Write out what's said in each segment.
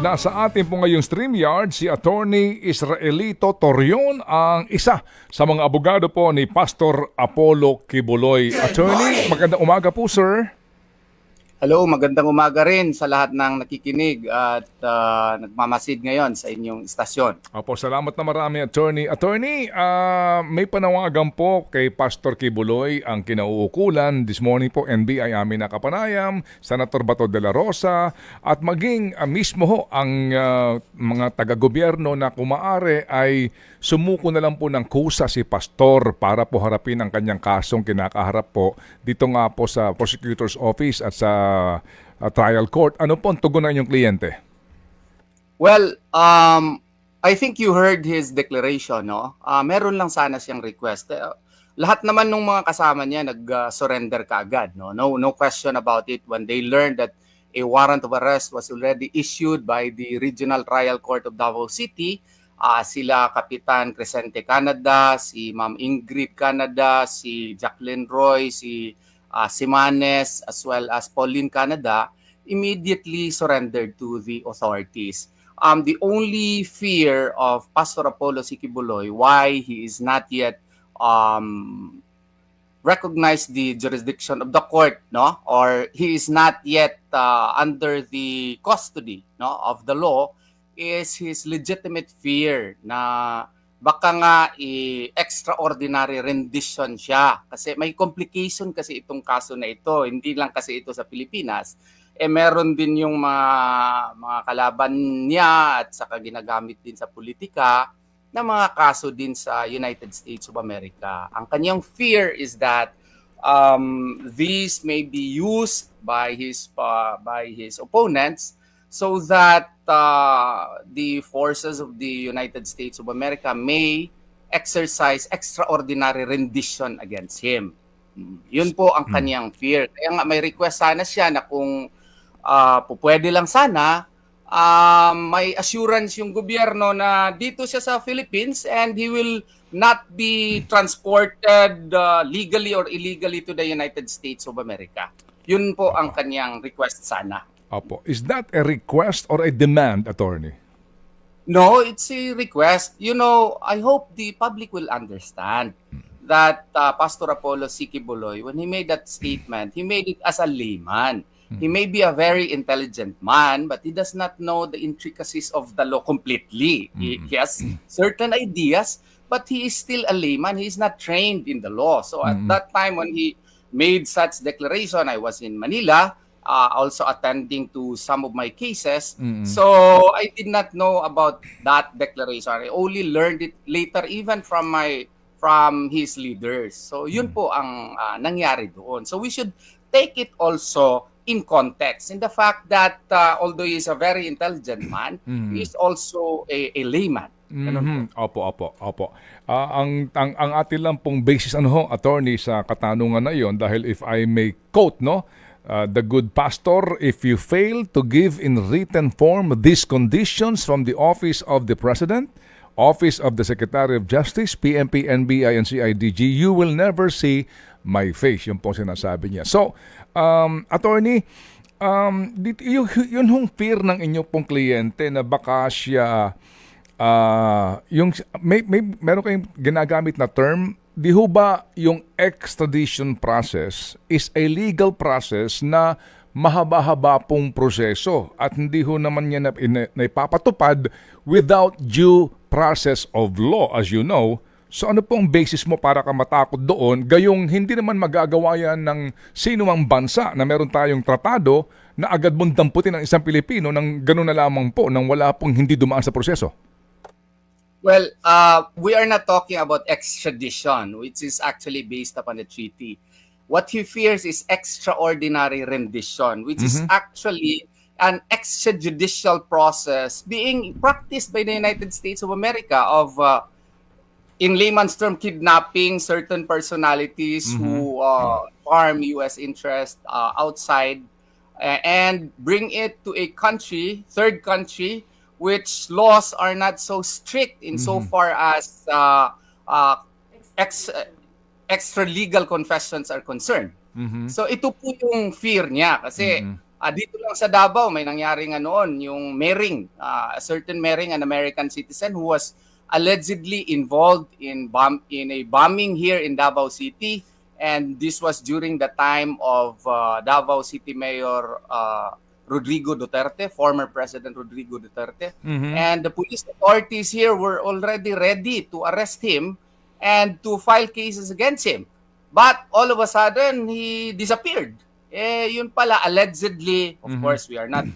nasa atin po ngayong StreamYard si Attorney Israelito Torion, ang isa sa mga abogado po ni Pastor Apollo Kibuloy. Attorney, magandang umaga po, sir. Hello, magandang umaga rin sa lahat ng nakikinig at nagmamasid ngayon sa inyong istasyon. Opo, salamat na marami, Attorney. Attorney, may panawagan po kay Pastor Kibuloy ang kinauukulan. This morning po, NBI Amina Kapanayam, Senator Bato de la Rosa, at maging mismo ho ang mga taga-gobyerno na kumaari ay sumuko na lang po ng kusa si Pastor para po harapin ang kanyang kasong kinakaharap po dito nga po sa Prosecutor's Office at sa trial court. Ano po ang tugon ng inyong kliyente? Well, I think you heard his declaration, no? Meron lang sana siyang request. Lahat naman ng mga kasama niya nag-surrender kaagad, no? No question about it when they learned that a warrant of arrest was already issued by the Regional Trial Court of Davao City. Sila Kapitan Crescente Canada, si Ma'am Ingrid Canada, si Jacqueline Roy, si Simanes, as well as Pauline Canada, immediately surrendered to the authorities. The only fear of Pastor Apollo Kibuloy, why he is not yet recognized the jurisdiction of the court, no, or he is not yet under the custody, no, of the law, is his legitimate fear na baka nga extraordinary rendition siya. Kasi may complication kasi itong kaso na ito. Hindi lang kasi ito sa Pilipinas. Meron din yung mga kalaban niya at saka ginagamit din sa politika na mga kaso din sa United States of America. Ang kanyang fear is that these may be used by his opponents so that the forces of the United States of America may exercise extraordinary rendition against him. Yun po ang kanyang fear. Kaya nga may request sana siya na kung pwede lang sana, may assurance yung gobyerno na dito siya sa Philippines and he will not be transported legally or illegally to the United States of America. Yun po ang kanyang request sana. Opo. Is that a request or a demand, Attorney? No, it's a request. You know, I hope the public will understand that Pastor Apollo Kibuloy, when he made that statement, he made it as a layman. He may be a very intelligent man, but he does not know the intricacies of the law completely. He has certain ideas, but he is still a layman. He is not trained in the law. So at that time when he made such declaration, I was in Manila, also attending to some of my cases. So I did not know about that declaration. I only learned it later even from his leaders. So yun po ang nangyari doon. So we should take it also in context, in the fact that although he is a very intelligent man, he is also a layman. Opo. Ang atin lang pong basis attorney sa katanungan na iyon, dahil if I may quote, no, the good pastor, if you fail to give in written form these conditions from the office of the President, office of the Secretary of Justice, PNP, NBI, and CIDG, you will never see my face. Yun po sinasabi niya. So, attorney, yun hong fear ng inyo pong kliyente na baka siya, meron kayong ginagamit na term, di ho ba yung extradition process is a legal process na mahaba-haba pong proseso at hindi ho naman niya na ipapatupad without due process of law, as you know. So ano pong basis mo para ka matakot doon, gayong hindi naman magagawa yan ng sino mang bansa na meron tayong tratado na agad mong damputin ng isang Pilipino ng gano'n na lamang po nang wala pong hindi dumaan sa proseso? Well, we are not talking about extradition, which is actually based upon the treaty. What he fears is extraordinary rendition, which is actually an extrajudicial process being practiced by the United States of America of, in layman's term, kidnapping certain personalities who harm U.S. interest outside and bring it to a country, third country, which laws are not so strict in so far as extra legal confessions are concerned. So ito po yung fear niya kasi Dito lang sa Davao, may nangyari nga noon, yung Mering, a certain Mering, an American citizen who was allegedly involved in a bombing here in Davao City. And this was during the time of Davao City Mayor Rodrigo Duterte, former President Rodrigo Duterte. And the police authorities here were already ready to arrest him and to file cases against him. But all of a sudden, he disappeared. Yun pala, allegedly, of course, we are not,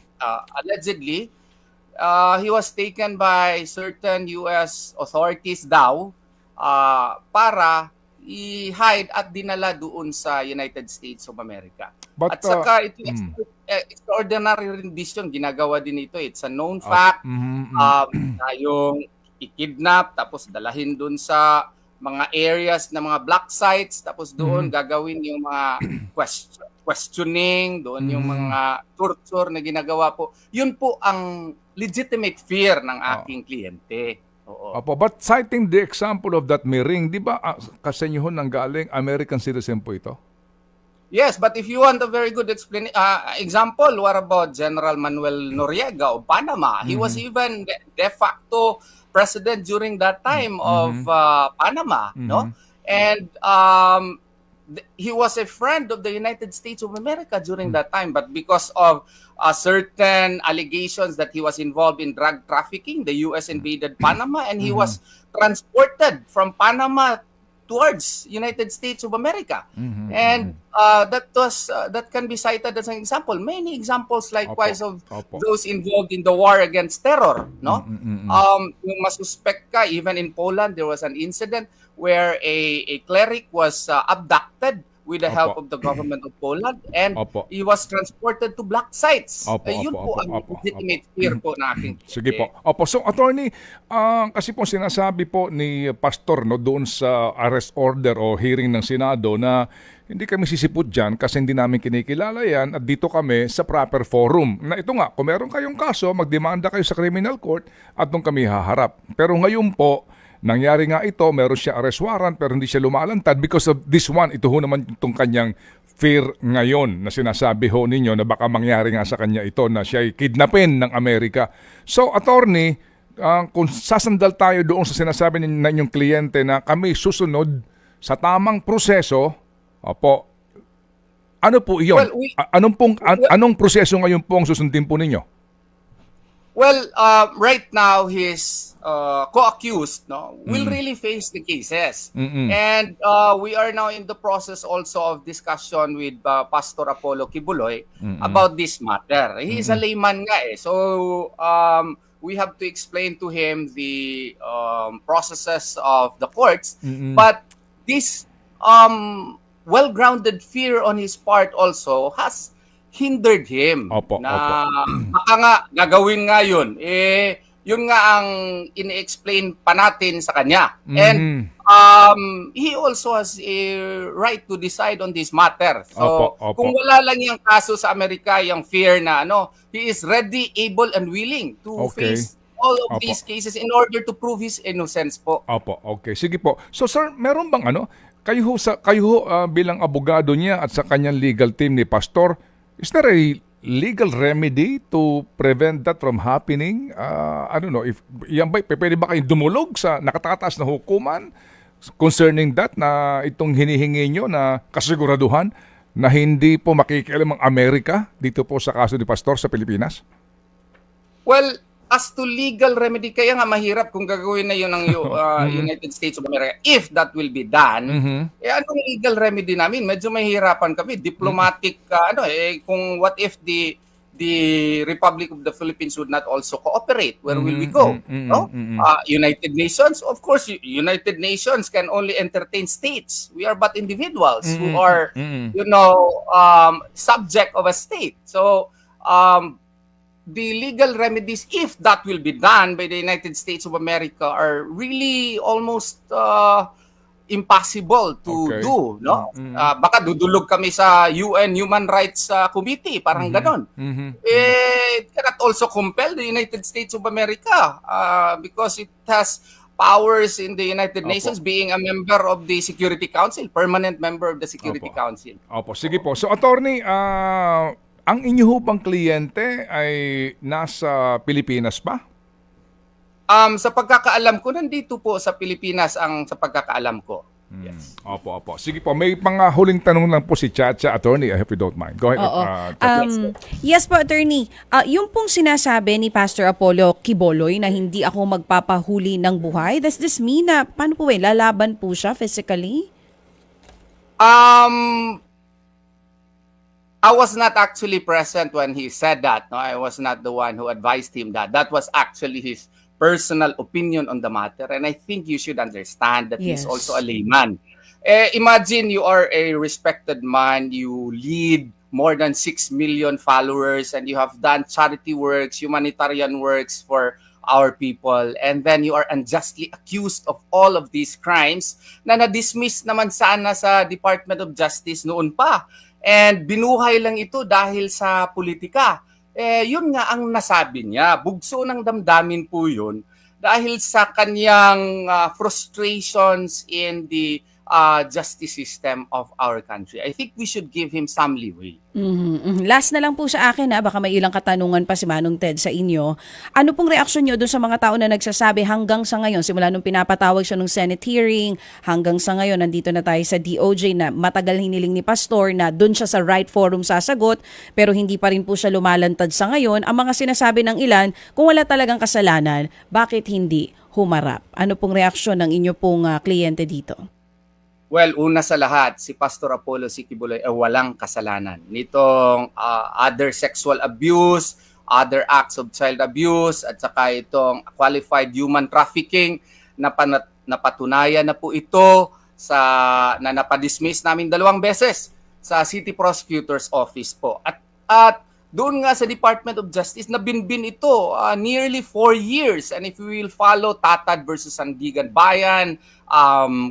allegedly, he was taken by certain US authorities daw para i-hide at dinala doon sa United States of America. But, At saka, ito extraordinary rendition, ginagawa din ito. It's a known fact na yung i-kidnap, tapos dalahin doon sa mga areas na mga black sites, tapos doon gagawin yung mga questioning, doon yung mga torture na ginagawa po. Yun po ang legitimate fear ng aking kliyente. Oo. Opo, but citing the example of that Mering, di ba kasenyuhon ng galing American citizen po ito? Yes, but if you want a very good example, what about General Manuel Noriega of Panama? He was even de facto president during that time of Panama, no? And he was a friend of the United States of America during that time, but because of certain allegations that he was involved in drug trafficking, the U.S. invaded Panama, and he was transported from Panama towards United States of America. And that can be cited as an example. Many examples likewise of those involved in the war against terror, no? Yung masuspect ka, even in Poland, there was an incident where a cleric was abducted with the help of the government of Poland, and he was transported to black sites. Yun po ang legitimate fear po na aking. Sige po. Opo, so attorney, kasi po sinasabi po ni Pastor no doon sa arrest order o hearing ng Senado na hindi kami sisipot dyan kasi hindi namin kinikilala yan at dito kami sa proper forum. Na ito nga, kung meron kayong kaso, magdemanda kayo sa criminal court at doon kami haharap. Pero ngayon po, nangyari nga ito, meron siya arrest warrant pero hindi siya lumalantad because of this one. Ito ho naman itong kanyang fear ngayon na sinasabi ho ninyo na baka mangyari nga sa kanya ito na siya ay kidnapin ng Amerika. So, attorney, kung sasandal tayo doon sa sinasabi ng inyong kliyente na kami susunod sa tamang proseso, opo, ano po iyon? Well, anong proseso ngayon po ang susundin po ninyo? Well, right now, his co-accused will really face the cases. And we are now in the process also of discussion with Pastor Apollo Kibuloy about this matter. He is a layman nga eh. So we have to explain to him the processes of the courts. But this well-grounded fear on his part also has hindered him na baka nga gagawin nga yun. Yun nga ang in-explain pa natin sa kanya. And he also has a right to decide on this matter. So kung wala lang yung kaso sa Amerika, yung fear na he is ready, able, and willing to face all of these cases in order to prove his innocence po. Okay. Sige po. So sir, meron bang kayo bilang abogado niya at sa kanyang legal team ni Pastor, is there a legal remedy to prevent that from happening? I don't know, if yan ba, pwede ba kayong dumulog sa nakatataas na hukuman concerning that na itong hinihingi nyo na kasiguraduhan na hindi po makikialam ang Amerika dito po sa kaso ni Pastor sa Pilipinas? Well, as to legal remedy, kaya nga mahirap kung gagawin na yun ng United States of America. If that will be done, anong legal remedy namin? Medyo mahirapan kami. Diplomatic, kung what if the Republic of the Philippines would not also cooperate, where will we go? United Nations? Of course, United Nations can only entertain states. We are but individuals who are, subject of a state. So, the legal remedies, if that will be done by the United States of America, are really almost impossible to do. Baka dudulog kami sa UN Human Rights Committee, parang ganon. It cannot also compel the United States of America because it has powers in the United Nations, being a member of the Security Council, permanent member of the Security Council. Sige po. So, attorney, Ang inyo ho bang kliyente ay nasa Pilipinas ba? Sa pagkakaalam ko, nandito po sa Pilipinas sa pagkakaalam ko. Yes. Opo, opo. Sige po, may huling tanong lang po si Chacha, attorney, if you don't mind. Go ahead. Oo. Chacha. Yes po, attorney. Yung pong sinasabi ni Pastor Apollo Quiboloy na hindi ako magpapahuli ng buhay, does this mean na, paano po lalaban po siya physically? I was not actually present when he said that. No, I was not the one who advised him that. That was actually his personal opinion on the matter. And I think you should understand that he's Yes. also a layman. Imagine you are a respected man. You lead more than 6 million followers and you have done charity works, humanitarian works for our people. And then you are unjustly accused of all of these crimes na na-dismiss naman sana sa Department of Justice noon pa. And binuhay lang ito dahil sa politika. Yun nga ang nasabi niya. Bugso ng damdamin po yun dahil sa kanyang frustrations in the justice system of our country. I think we should give him some leeway. Last na lang po sa akin, baka may ilang katanungan pa si Manong Ted sa inyo. Ano pong reaksyon nyo doon sa mga tao na nagsasabi hanggang sa ngayon, simula nung pinapatawag siya ng Senate hearing, hanggang sa ngayon, nandito na tayo sa DOJ na matagal hiniling ni Pastor na doon siya sa right forum sasagot, pero hindi pa rin po siya lumalantad sa ngayon. Ang mga sinasabi ng ilan, kung wala talagang kasalanan, bakit hindi humarap? Ano pong reaksyon ng inyo pong kliyente dito? Well, una sa lahat, si Pastor Apollo Quiboloy ay walang kasalanan nitong other sexual abuse, other acts of child abuse, at saka itong qualified human trafficking na napatunayan na po ito na napadismiss namin 2 beses sa City Prosecutor's Office po. At doon nga sa Department of Justice, nabinbin ito nearly 4 years. And if we will follow Tatad versus Sandigan Bayan,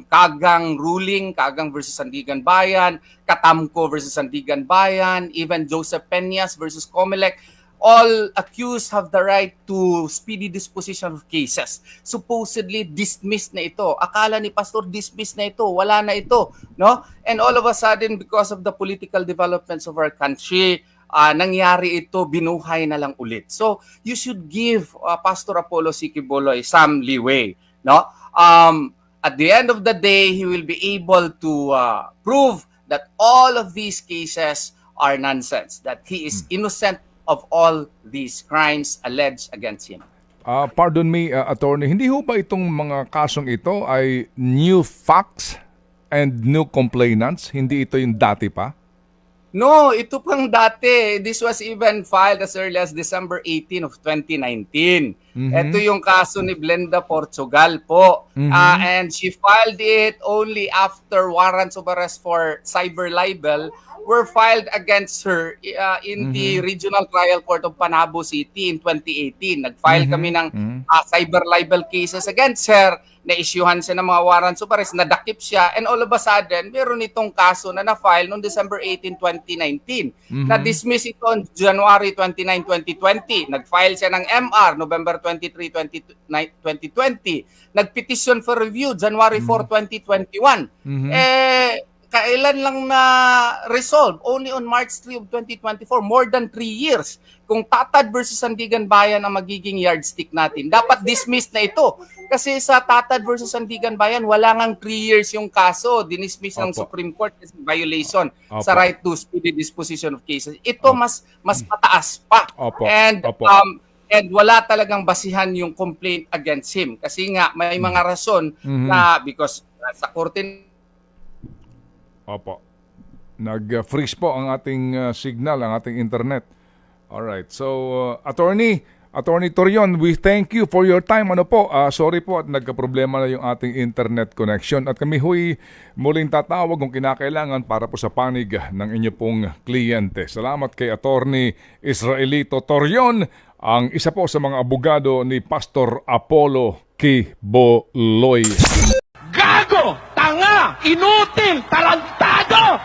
Kagang ruling, Kagang versus Sandigan Bayan, Katamco versus Sandigan Bayan, even Joseph Peñas versus Comelec, all accused have the right to speedy disposition of cases. Supposedly dismissed na ito. Akala ni Pastor dismissed na ito, wala na ito, no? And all of a sudden, because of the political developments of our country, nangyari ito, binuhay na lang ulit. So, you should give Pastor Apollo Quiboloy some leeway, no? At the end of the day, he will be able to prove that all of these cases are nonsense, that he is innocent of all these crimes alleged against him. Pardon me, attorney, hindi ho ba itong mga kasong ito ay new facts and new complainants? Hindi ito yung dati pa? No, ito pang dati. This was even filed as early as December 18 of 2019. Ito yung kaso ni Blenda Portugal po. And she filed it only after warrants of arrest for cyber libel were filed against her in the Regional Trial Court of Panabo City in 2018. Nag-file kami ng cyber libel cases against her. Na-issuehan siya ng mga warrants of arrest, nadakip siya, and all of a sudden, meron itong kaso na na-file noong December 18, 2019. Na-dismiss ito on January 29, 2020. Nag-file siya ng MR, November 23, 2020. Nag-petition for review, January 4, 2021. Kailan lang na-resolve? Only on March 3 of 2024, more than 3 years. Kung Tatad versus Sandigan Bayan ang magiging yardstick natin, dapat dismissed na ito. Kasi sa Tatad versus Sandigan Bayan, wala ngang 3 years yung kaso. Dinismiss ng Supreme Court kasi violation sa right to speedy disposition of cases. Ito mas mataas pa. And wala talagang basihan yung complaint against him. Kasi nga, may mga rason na because sa korte. Opo. Nag-freeze po ang ating signal, ang ating internet. Alright. So, Attorney Torion, we thank you for your time. Sorry po at nagka-problema na yung ating internet connection. At kami huy muling tatawag kung kinakailangan para po sa panig ng inyo pong kliyente. Salamat kay Attorney Israelito Torion, ang isa po sa mga abogado ni Pastor Apollo Quiboloy. Gago! Tanga! Inutil! Tarantado!